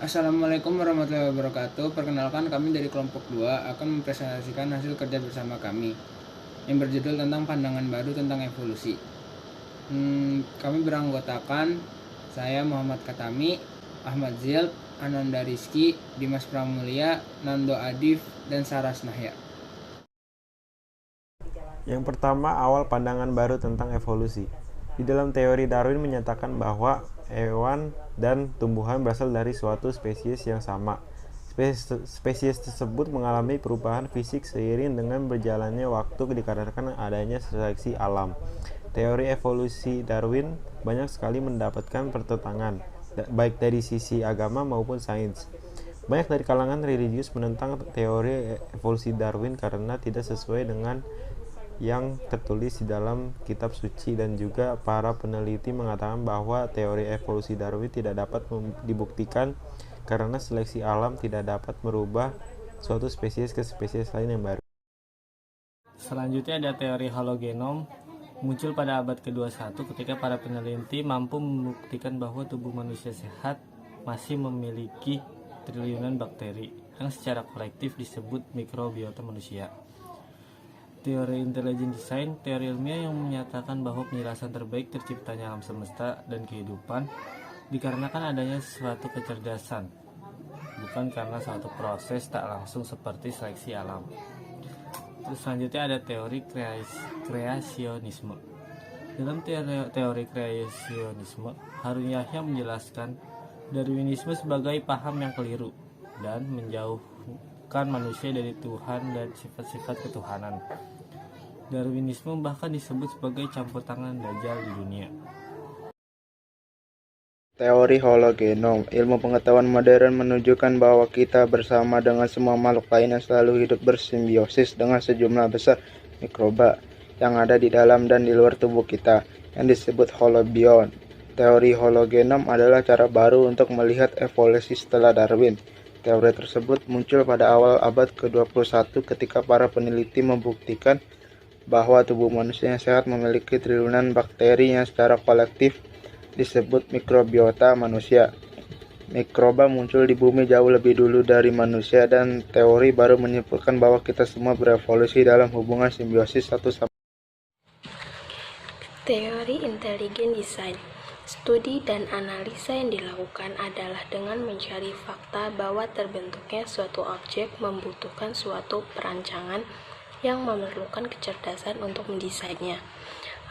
Assalamualaikum warahmatullahi wabarakatuh. Perkenalkan, kami dari kelompok 2 akan mempresentasikan hasil kerja bersama kami yang berjudul tentang pandangan baru tentang evolusi. Kami beranggotakan saya Muhammad Katami, Ahmad Zil, Ananda Rizky, Dimas Pramulya, Nando Adif, dan Saras Nahya. Yang pertama, awal pandangan baru tentang evolusi. Di dalam teori Darwin menyatakan bahwa hewan dan tumbuhan berasal dari suatu spesies yang sama. Spesies tersebut mengalami perubahan fisik seiring dengan berjalannya waktu dikarenakan adanya seleksi alam. Teori evolusi Darwin banyak sekali mendapatkan pertentangan, baik dari sisi agama maupun sains. Banyak dari kalangan religius menentang teori evolusi Darwin karena tidak sesuai dengan yang tertulis di dalam kitab suci, dan juga para peneliti mengatakan bahwa teori evolusi Darwin tidak dapat dibuktikan karena seleksi alam tidak dapat merubah suatu spesies ke spesies lain yang baru. Selanjutnya ada teori hologenom, muncul pada abad ke-21 ketika para peneliti mampu membuktikan bahwa tubuh manusia sehat masih memiliki triliunan bakteri yang secara kolektif disebut mikrobiota manusia. Teori intelligent design, teori ilmiah yang menyatakan bahwa penjelasan terbaik terciptanya alam semesta dan kehidupan dikarenakan adanya suatu kecerdasan, bukan karena suatu proses tak langsung seperti seleksi alam. Terus selanjutnya ada teori kreasionisme. Dalam teori kreasionisme, Harun Yahya menjelaskan Darwinisme sebagai paham yang keliru dan menjauhkan manusia dari Tuhan dan sifat-sifat ketuhanan. Darwinisme bahkan disebut sebagai campur tangan Dajjal di dunia. Teori hologenom, ilmu pengetahuan modern menunjukkan bahwa kita bersama dengan semua makhluk lain yang selalu hidup bersimbiosis dengan sejumlah besar mikroba yang ada di dalam dan di luar tubuh kita, yang disebut holobiont. Teori hologenom adalah cara baru untuk melihat evolusi setelah Darwin. Teori tersebut muncul pada awal abad ke-21 ketika para peneliti membuktikan bahwa tubuh manusia yang sehat memiliki triliunan bakteri yang secara kolektif disebut mikrobiota manusia. Mikroba muncul di bumi jauh lebih dulu dari manusia, dan teori baru menyimpulkan bahwa kita semua berevolusi dalam hubungan simbiosis satu sama lain. Teori intelligent design. Studi dan analisa yang dilakukan adalah dengan mencari fakta bahwa terbentuknya suatu objek membutuhkan suatu perancangan yang memerlukan kecerdasan untuk mendesainnya.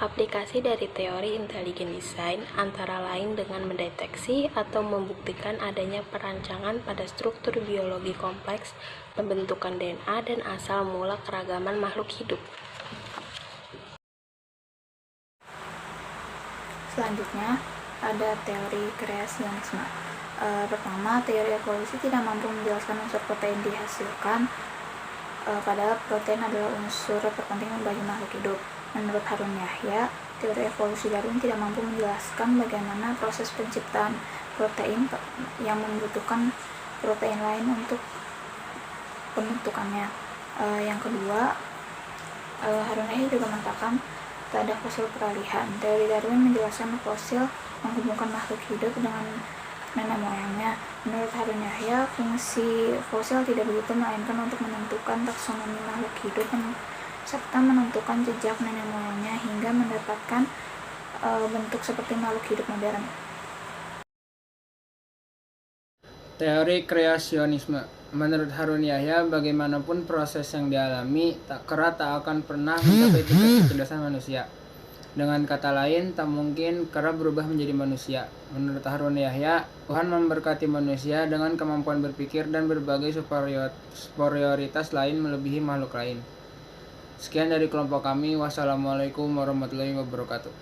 Aplikasi dari teori intelligent design antara lain dengan mendeteksi atau membuktikan adanya perancangan pada struktur biologi kompleks, pembentukan DNA, dan asal mula keragaman makhluk hidup. Selanjutnya ada teori kreasionisme. Pertama, teori evolusi tidak mampu menjelaskan unsur protein dihasilkan, padahal protein adalah unsur terpenting bagi makhluk hidup. Menurut Harun Yahya, teori evolusi Darwin tidak mampu menjelaskan bagaimana proses penciptaan protein yang membutuhkan protein lain untuk pembentukannya. Yang kedua, Harun Yahya juga mengatakan tak ada fosil peralihan. Teori Darwin menjelaskan fosil menghubungkan makhluk hidup dengan nenek moyangnya. Menurut Harun Yahya, fungsi fosil tidak begitu, melainkan untuk menentukan taksonomi makhluk hidup serta menentukan jejak nenek moyangnya hingga mendapatkan bentuk seperti makhluk hidup modern. Teori kreasionisme. Menurut Harun Yahya, bagaimanapun proses yang dialami, kera tak akan pernah mencapai tingkat kecerdasan manusia. Dengan kata lain, tak mungkin kera berubah menjadi manusia. Menurut Harun Yahya, Tuhan memberkati manusia dengan kemampuan berpikir dan berbagai superioritas lain melebihi makhluk lain. Sekian dari kelompok kami. Wassalamualaikum warahmatullahi wabarakatuh.